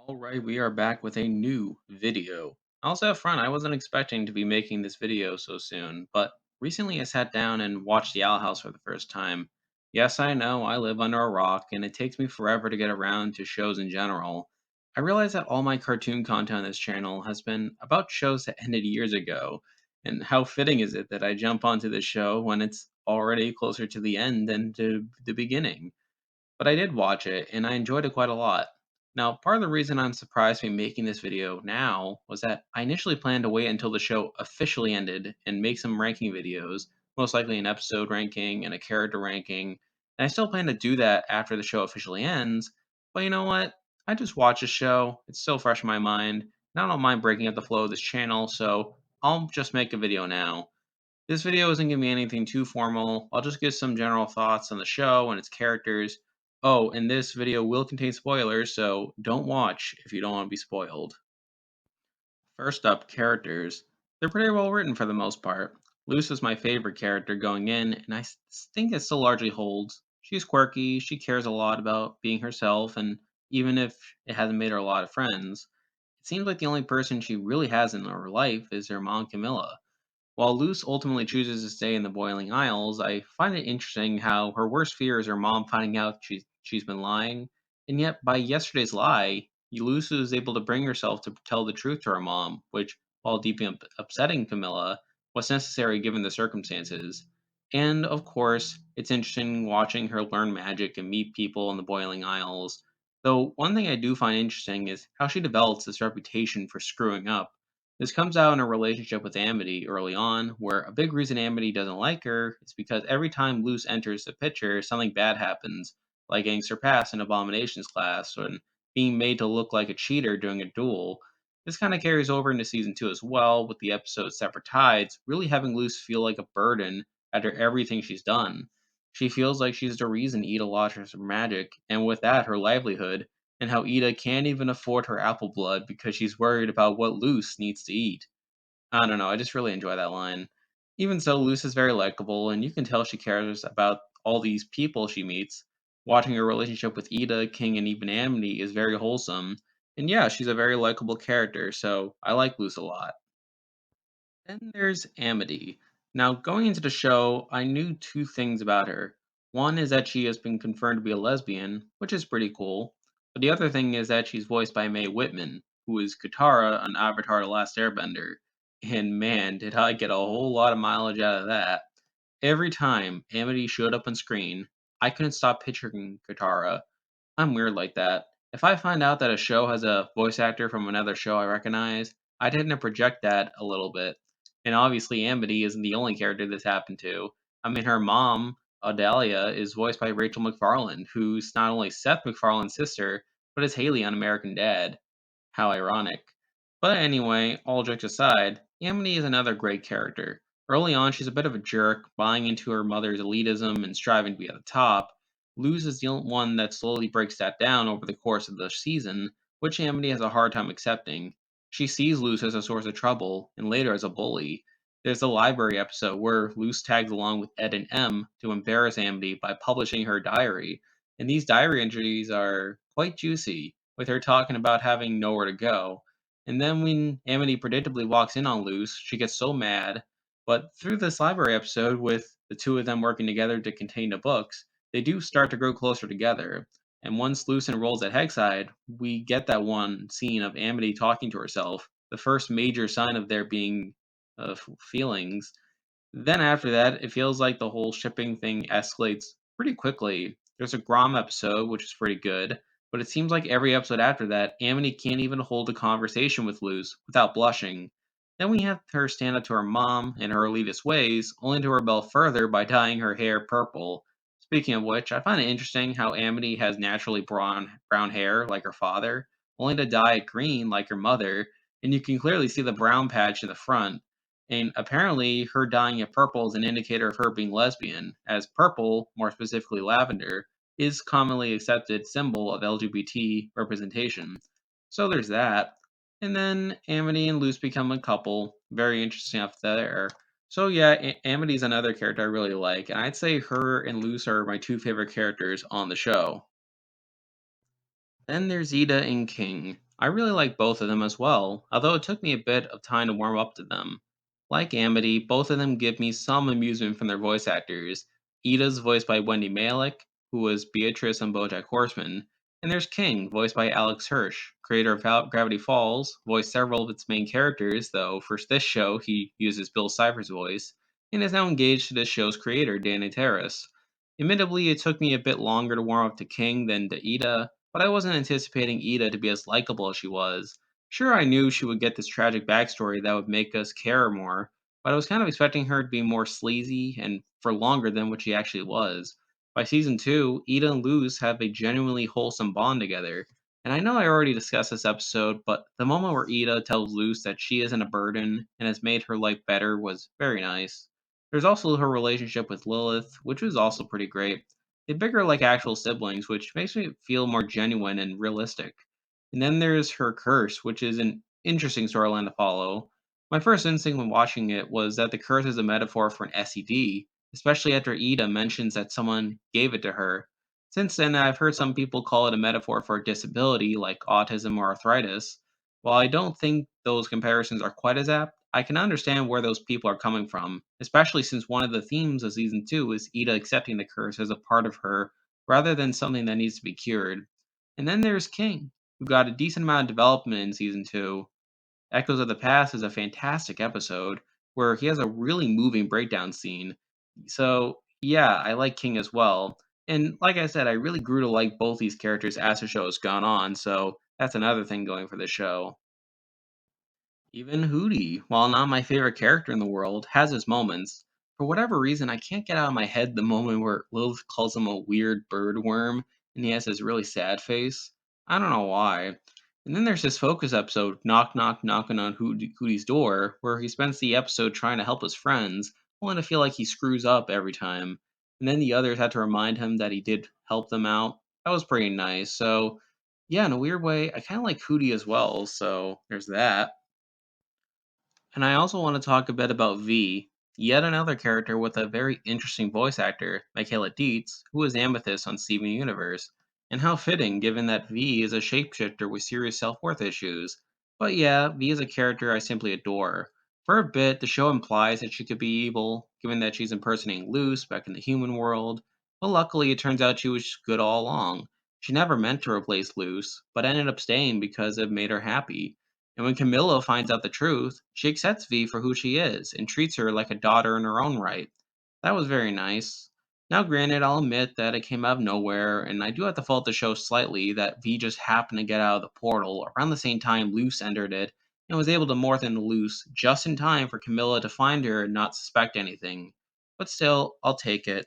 All right, we are back with a new video. Also, up front, I wasn't expecting to be making this video so soon, but recently I sat down and watched The Owl House for the first time. Yes, I know I live under a rock, and it takes me forever to get around to shows in general. I realize that all my cartoon content on this channel has been about shows that ended years ago, and how fitting is it that I jump onto this show when it's already closer to the end than to the beginning? But I did watch it, and I enjoyed it quite a lot. Now, part of the reason I'm surprised to be making this video now was that I initially planned to wait until the show officially ended and make some ranking videos, most likely an episode ranking and a character ranking. And I still plan to do that after the show officially ends. But you know what? I just watched the show, it's still fresh in my mind, and I don't mind breaking up the flow of this channel, so I'll just make a video now. This video isn't going to be anything too formal. I'll just give some general thoughts on the show and its characters. Oh, and this video will contain spoilers, so don't watch if you don't want to be spoiled. First up, characters. They're pretty well written for the most part. Luce was my favorite character going in, and think it still largely holds. She's quirky, she cares a lot about being herself, and even if it hasn't made her a lot of friends, it seems like the only person she really has in her life is her mom Camilla. While Luce ultimately chooses to stay in the Boiling Isles, I find it interesting how her worst fear is her mom finding out she's been lying, and yet by yesterday's lie, Luce is able to bring herself to tell the truth to her mom, which, while deeply upsetting Camilla, was necessary given the circumstances. And of course, it's interesting watching her learn magic and meet people in the Boiling Isles. Though one thing I do find interesting is how she develops this reputation for screwing up. This comes out in her relationship with Amity early on, where a big reason Amity doesn't like her is because every time Luce enters the picture, something bad happens, like getting surpassed in Abominations class and being made to look like a cheater during a duel. This kind of carries over into season 2 as well, with the episode Separate Tides really having Luce feel like a burden after everything she's done. She feels like she's the reason Ida lost her magic, and with that, her livelihood, and how Ida can't even afford her apple blood because she's worried about what Luce needs to eat. I don't know, I just really enjoy that line. Even so, Luce is very likable, and you can tell she cares about all these people she meets. Watching her relationship with Ida, King, and even Amity is very wholesome. And yeah, she's a very likable character, so I like Luce a lot. Then there's Amity. Now, going into the show, I knew two things about her. One is that she has been confirmed to be a lesbian, which is pretty cool. But the other thing is that she's voiced by Mae Whitman, who is Katara on Avatar The Last Airbender. And man, did I get a whole lot of mileage out of that. Every time Amity showed up on screen, I couldn't stop picturing Katara. I'm weird like that. If I find out that a show has a voice actor from another show I recognize, I tend to project that a little bit. And obviously, Amity isn't the only character this happened to. I mean, her mom, Adalia, is voiced by Rachel McFarland, who's not only Seth MacFarlane's sister, but is Haley on American Dad. How ironic. But anyway, all jokes aside, Amity is another great character. Early on, she's a bit of a jerk, buying into her mother's elitism and striving to be at the top. Luz is the one that slowly breaks that down over the course of the season, which Amity has a hard time accepting. She sees Luz as a source of trouble, and later as a bully. There's a library episode where Luz tags along with Ed and M to embarrass Amity by publishing her diary, and these diary entries are quite juicy, with her talking about having nowhere to go. And then when Amity predictably walks in on Luz, she gets so mad. But through this library episode, with the two of them working together to contain the books, they do start to grow closer together. And once Luce enrolls at Hexside, we get that one scene of Amity talking to herself, the first major sign of there being feelings. Then after that, it feels like the whole shipping thing escalates pretty quickly. There's a Grom episode, which is pretty good, but it seems like every episode after that, Amity can't even hold a conversation with Luz without blushing. Then we have her stand up to her mom in her elitist ways, only to rebel further by dyeing her hair purple. Speaking of which, I find it interesting how Amity has naturally brown hair like her father, only to dye it green like her mother, and you can clearly see the brown patch in the front. And apparently, her dyeing it purple is an indicator of her being lesbian, as purple, more specifically lavender, is commonly accepted symbol of LGBT representation. So there's that. And then Amity and Luce become a couple. Very interesting up there. So yeah, Amity's another character I really like, and I'd say her and Luce are my two favorite characters on the show. Then there's Zeta and King. I really like both of them as well, although it took me a bit of time to warm up to them. Like Amity, both of them give me some amusement from their voice actors. Ida's voiced by Wendy Malick, who was Beatrice on BoJack Horseman, and there's King, voiced by Alex Hirsch, creator of Gravity Falls, voiced several of its main characters, though for this show he uses Bill Cipher's voice, and is now engaged to this show's creator, Danny Terrace. Admittedly, it took me a bit longer to warm up to King than to Ida, but I wasn't anticipating Ida to be as likable as she was. Sure, I knew she would get this tragic backstory that would make us care more, but I was kind of expecting her to be more sleazy and for longer than what she actually was. By season 2, Ida and Luz have a genuinely wholesome bond together. And I know I already discussed this episode, but the moment where Ida tells Luz that she isn't a burden and has made her life better was very nice. There's also her relationship with Lilith, which was also pretty great. They bigger like actual siblings, which makes me feel more genuine and realistic. And then there's her curse, which is an interesting storyline to follow. My first instinct when watching it was that the curse is a metaphor for an SED, especially after Ida mentions that someone gave it to her. Since then, I've heard some people call it a metaphor for a disability like autism or arthritis. While I don't think those comparisons are quite as apt, I can understand where those people are coming from, especially since one of the themes of season 2 is Ida accepting the curse as a part of her rather than something that needs to be cured. And then there's King, who got a decent amount of development in season 2. Echoes of the Past is a fantastic episode where he has a really moving breakdown scene. So, yeah, I like King as well. And like I said, I really grew to like both these characters as the show has gone on, so that's another thing going for the show. Even Hootie, while not my favorite character in the world, has his moments. For whatever reason, I can't get out of my head the moment where Lilith calls him a weird bird worm and he has this really sad face. I don't know why. And then there's this focus episode, Knock Knock Knocking on Hootie's Door, where he spends the episode trying to help his friends, only to feel like he screws up every time. And then the others had to remind him that he did help them out. That was pretty nice. So, yeah, in a weird way, I kind of like Hootie as well, so there's that. And I also want to talk a bit about V, yet another character with a very interesting voice actor, Michaela Dietz, who is Amethyst on Steven Universe. And how fitting, given that V is a shapeshifter with serious self worth issues. But yeah, V is a character I simply adore. For a bit, the show implies that she could be evil, given that she's impersonating Luce back in the human world. But luckily, it turns out she was good all along. She never meant to replace Luce, but ended up staying because it made her happy. And when Camilla finds out the truth, she accepts V for who she is and treats her like a daughter in her own right. That was very nice. Now, granted, I'll admit that it came out of nowhere, and I do have to fault the show slightly that V just happened to get out of the portal around the same time Luce entered it and was able to morph into Luce just in time for Camilla to find her and not suspect anything. But still, I'll take it.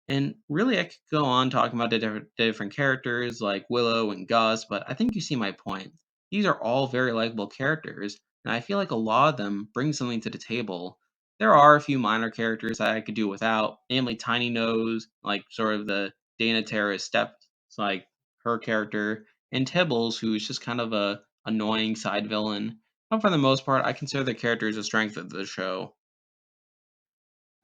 And really, I could go on talking about the different characters like Willow and Gus, but I think you see my point. These are all very likable characters, and I feel like a lot of them bring something to the table. There are a few minor characters that I could do without, namely Tiny Nose, like sort of the Dana Terrace step, it's like her character, and Tibbles, who is just kind of a annoying side villain. But for the most part, I consider the characters a strength of the show.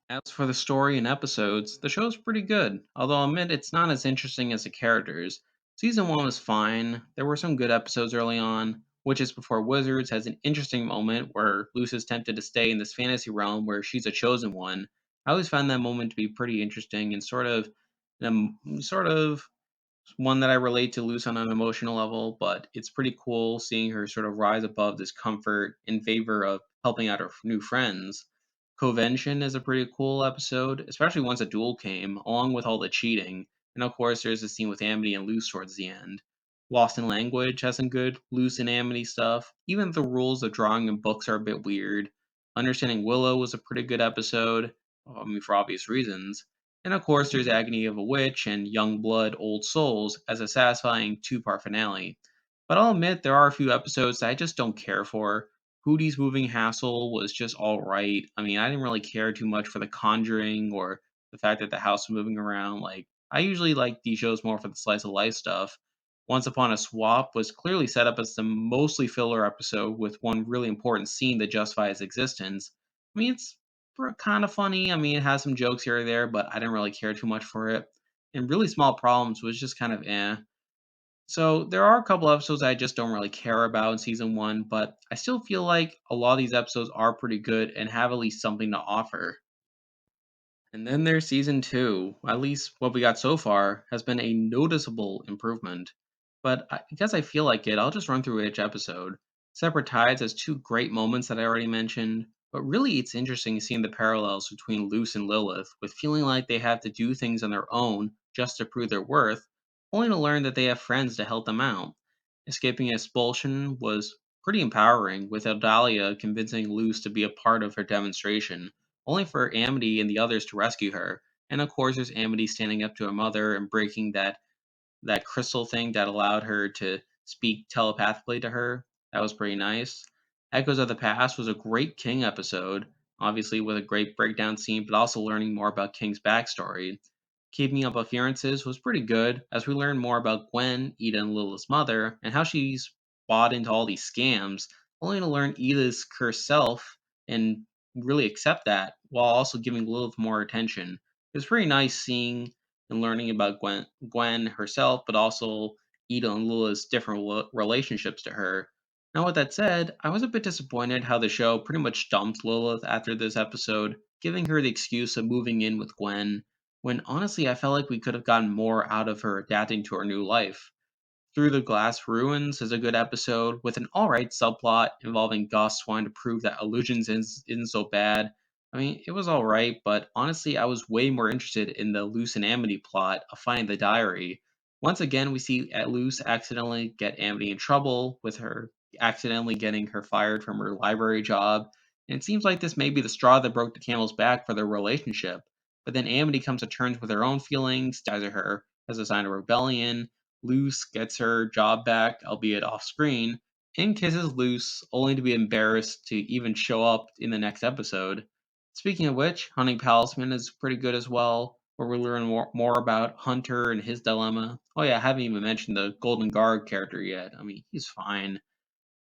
As for the story and episodes, the show's pretty good, although I'll admit it's not as interesting as the characters. Season 1 was fine, there were some good episodes early on. Witches Before Wizards has an interesting moment where Luce is tempted to stay in this fantasy realm where she's a chosen one. I always found that moment to be pretty interesting and sort of one that I relate to Luce on an emotional level, but it's pretty cool seeing her sort of rise above this comfort in favor of helping out her new friends. Covention is a pretty cool episode, especially once a duel came, along with all the cheating. And of course, there's the scene with Amity and Luce towards the end. Lost in Language has some good Luce and Amity stuff. Even the rules of drawing in books are a bit weird. Understanding Willow was a pretty good episode, I mean, for obvious reasons. And of course, there's Agony of a Witch and Young Blood, Old Souls as a satisfying two-part finale. But I'll admit there are a few episodes that I just don't care for. Hootie's Moving Hassle was just alright. I mean, I didn't really care too much for The Conjuring or the fact that the house was moving around. Like, I usually like these shows more for the slice of life stuff. Once Upon a Swap was clearly set up as the mostly filler episode with one really important scene that justifies its existence. I mean, it's kind of funny. I mean, it has some jokes here or there, but I didn't really care too much for it. And Really Small Problems was just kind of eh. So there are a couple episodes I just don't really care about in season one, but I still feel like a lot of these episodes are pretty good and have at least something to offer. And then there's season two. At least what we got so far has been a noticeable improvement. But because I feel like it, I'll just run through each episode. Separate Tides has two great moments that I already mentioned, but really it's interesting seeing the parallels between Luce and Lilith, with feeling like they have to do things on their own just to prove their worth, only to learn that they have friends to help them out. Escaping expulsion was pretty empowering, with Eldalia convincing Luce to be a part of her demonstration only for Amity and the others to rescue her. And of course, there's Amity standing up to her mother and breaking that crystal thing that allowed her to speak telepathically to her. That was pretty nice. Echoes of the Past was a great King episode, obviously with a great breakdown scene, but also learning more about King's backstory. Keeping Up Appearances was pretty good, as we learn more about Gwen, Ida and Lilith's mother, and how she's bought into all these scams, only to learn Ida's cursed self and really accept that, while also giving Lilith more attention. It was pretty nice seeing and learning about Gwen herself, but also Ida and Lula's different relationships to her. Now, with that said, I was a bit disappointed how the show pretty much dumped Lilith after this episode, giving her the excuse of moving in with Gwen, when honestly I felt like we could have gotten more out of her adapting to her new life. Through the Glass Ruins is a good episode with an alright subplot involving Gus wanting to prove that illusions isn't so bad. I mean, it was alright, but honestly, I was way more interested in the Luce and Amity plot of finding the diary. Once again, we see Luce accidentally get Amity in trouble with her accidentally getting her fired from her library job, and it seems like this may be the straw that broke the camel's back for their relationship. But then Amity comes to terms with her own feelings, dies of her as a sign of rebellion. Luce gets her job back, albeit off screen, and kisses Luce, only to be embarrassed to even show up in the next episode. Speaking of which, Hunting Palisman is pretty good as well, where we learn more about Hunter and his dilemma. Oh yeah, I haven't even mentioned the Golden Guard character yet. I mean, he's fine,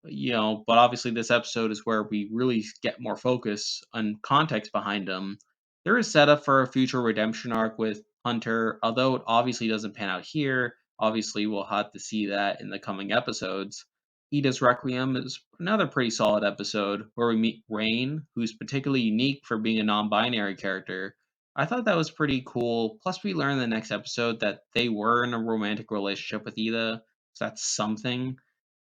but obviously this episode is where we really get more focus and context behind him. There is setup for a future redemption arc with Hunter, although it obviously doesn't pan out here. Obviously, we'll have to see that in the coming episodes. Ida's Requiem is another pretty solid episode where we meet Rain, who's particularly unique for being a non binary character. I thought that was pretty cool. Plus, we learn in the next episode that they were in a romantic relationship with Ida, so that's something.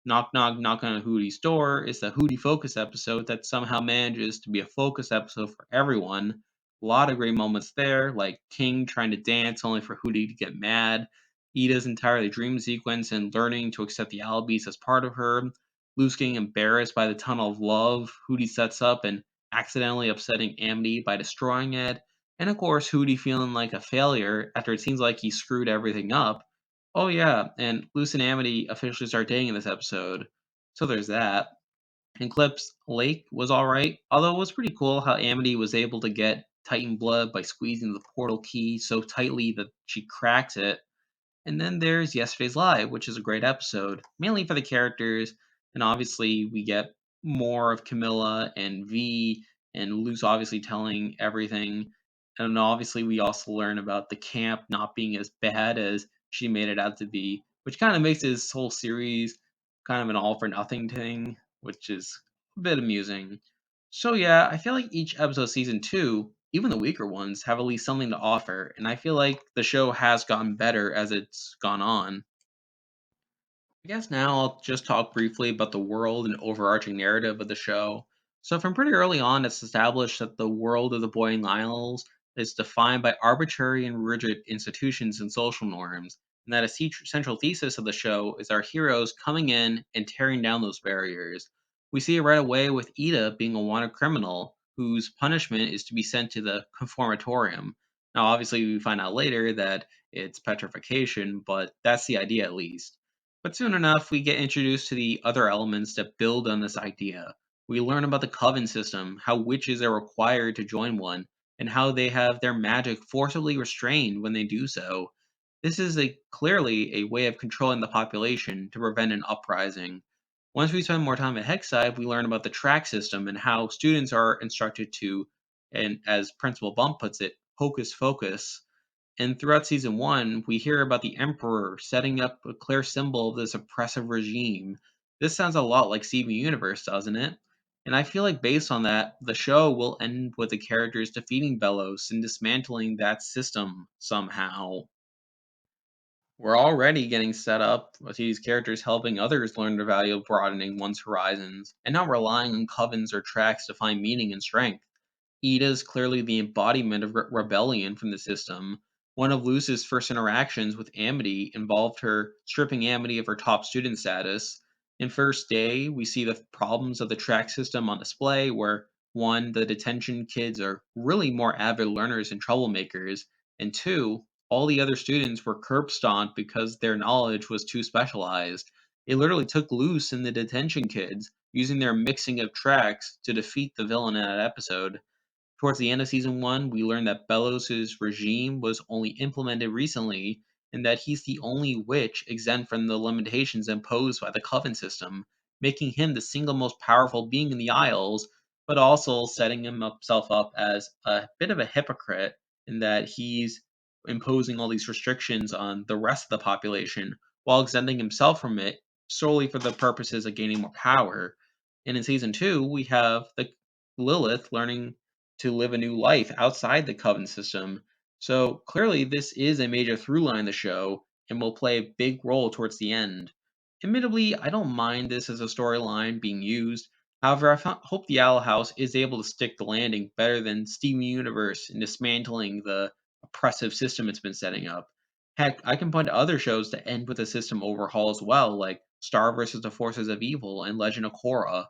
Knock Knock Knock on Hootie's Door is the Hootie Focus episode that somehow manages to be a focus episode for everyone. A lot of great moments there, like King trying to dance only for Hootie to get mad, Ida's entirely dream sequence and learning to accept the Albies as part of her, Luce getting embarrassed by the tunnel of love Hootie sets up and accidentally upsetting Amity by destroying it, and of course Hootie feeling like a failure after it seems like he screwed everything up. Oh yeah, and Luce and Amity officially start dating in this episode. So there's that. Eclipse Lake was alright, although it was pretty cool how Amity was able to get Titan blood by squeezing the portal key so tightly that she cracks it. And then there's Yesterday's Live, which is a great episode, mainly for the characters. And obviously, we get more of Camilla and V, and Luce obviously telling everything. And obviously, we also learn about the camp not being as bad as she made it out to be, which kind of makes this whole series kind of an all for nothing thing, which is a bit amusing. So yeah, I feel like each episode of season two, even the weaker ones, have at least something to offer, and I feel like the show has gotten better as it's gone on. I guess now I'll just talk briefly about the world and overarching narrative of the show. So, from pretty early on, it's established that the world of the Boy Isles is defined by arbitrary and rigid institutions and social norms, and that a central thesis of the show is our heroes coming in and tearing down those barriers. We see it right away with Ida being a wanted criminal whose punishment is to be sent to the conformatorium. Now, obviously, we find out later that it's petrification, but that's the idea at least. But soon enough, we get introduced to the other elements that build on this idea. We learn about the coven system, how witches are required to join one, and how they have their magic forcibly restrained when they do so. This is clearly a way of controlling the population to prevent an uprising. Once we spend more time at Hexside, we learn about the track system and how students are instructed to, and as Principal Bump puts it, hocus focus, And throughout season one, we hear about the Emperor setting up a clear symbol of this oppressive regime. This sounds a lot like Steven Universe, doesn't it? And I feel like based on that, the show will end with the characters defeating Belos and dismantling that system somehow. We're already getting set up with these characters helping others learn the value of broadening one's horizons, and not relying on covens or tracks to find meaning and strength. Ida's clearly the embodiment of rebellion from the system. One of Luz's first interactions with Amity involved her stripping Amity of her top student status. In First Day, we see the problems of the track system on display, where one, the detention kids are really more avid learners and troublemakers, and two, all the other students were curb stomped because their knowledge was too specialized. It literally took Luz and the detention kids using their mixing of tracks to defeat the villain in that episode. Towards the end of season one, we learned that Belos' regime was only implemented recently, and that he's the only witch exempt from the limitations imposed by the Coven system, making him the single most powerful being in the Isles, but also setting himself up as a bit of a hypocrite in that he's imposing all these restrictions on the rest of the population while exempting himself from it solely for the purposes of gaining more power. And in season two, we have the Lilith learning to live a new life outside the Coven system. So clearly, this is a major through line in the show and will play a big role towards the end. Admittedly, I don't mind this as a storyline being used. However, hope the Owl House is able to stick the landing better than Steven Universe in dismantling the oppressive system it's been setting up. Heck, I can point to other shows that end with a system overhaul as well, like Star vs. the Forces of Evil and Legend of Korra,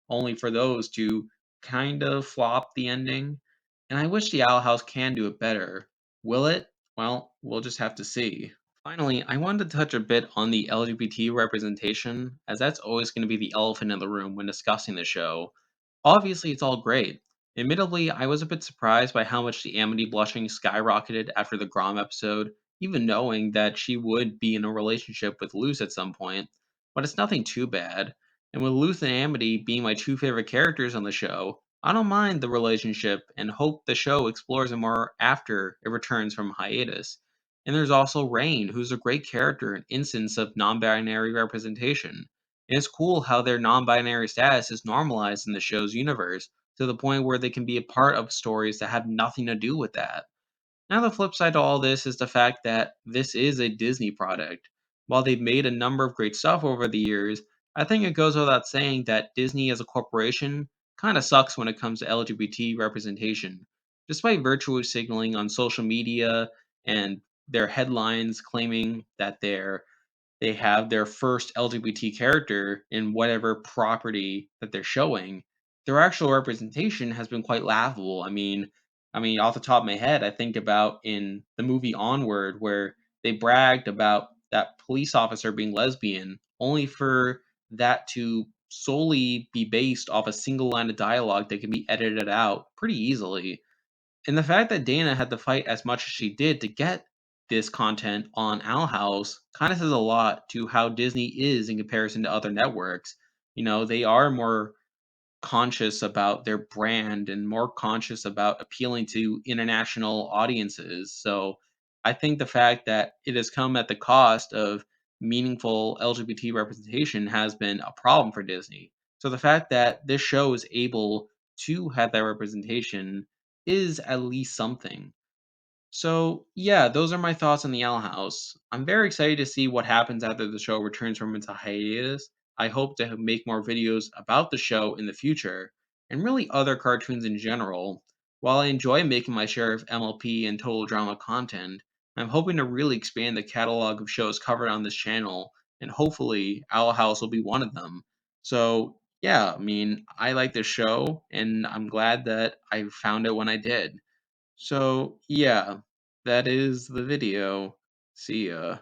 only for those to kind of flop the ending. And I wish the Owl House can do it better. Will it? Well, we'll just have to see. Finally, I wanted to touch a bit on the LGBT representation, as that's always going to be the elephant in the room when discussing the show. Obviously, it's all great. Admittedly, I was a bit surprised by how much the Amity blushing skyrocketed after the Grom episode, even knowing that she would be in a relationship with Luce at some point, but it's nothing too bad. And with Luce and Amity being my two favorite characters on the show, I don't mind the relationship and hope the show explores it more after it returns from hiatus. And there's also Rain, who's a great character and instance of non binary representation. And it's cool how their non binary status is normalized in the show's universe to the point where they can be a part of stories that have nothing to do with that. Now, the flip side to all this is the fact that this is a Disney product. While they've made a number of great stuff over the years, I think it goes without saying that Disney as a corporation kind of sucks when it comes to LGBT representation. Despite virtually signaling on social media and their headlines claiming that they have their first LGBT character in whatever property that they're showing, their actual representation has been quite laughable. I mean, off the top of my head, I think about in the movie Onward, where they bragged about that police officer being lesbian, only for that to solely be based off a single line of dialogue that can be edited out pretty easily. And the fact that Dana had to fight as much as she did to get this content on Owl House kind of says a lot to how Disney is in comparison to other networks. They are more conscious about their brand and more conscious about appealing to international audiences. So I think the fact that it has come at the cost of meaningful LGBT representation has been a problem for Disney. So the fact that this show is able to have that representation is at least something. So, yeah, those are my thoughts on the Owl House. I'm very excited to see what happens after the show returns from its hiatus. I hope to make more videos about the show in the future, and really other cartoons in general. While I enjoy making my share of MLP and total drama content, I'm hoping to really expand the catalog of shows covered on this channel, and hopefully Owl House will be one of them. So, yeah, I like this show, and I'm glad that I found it when I did. So, yeah, that is the video. See ya.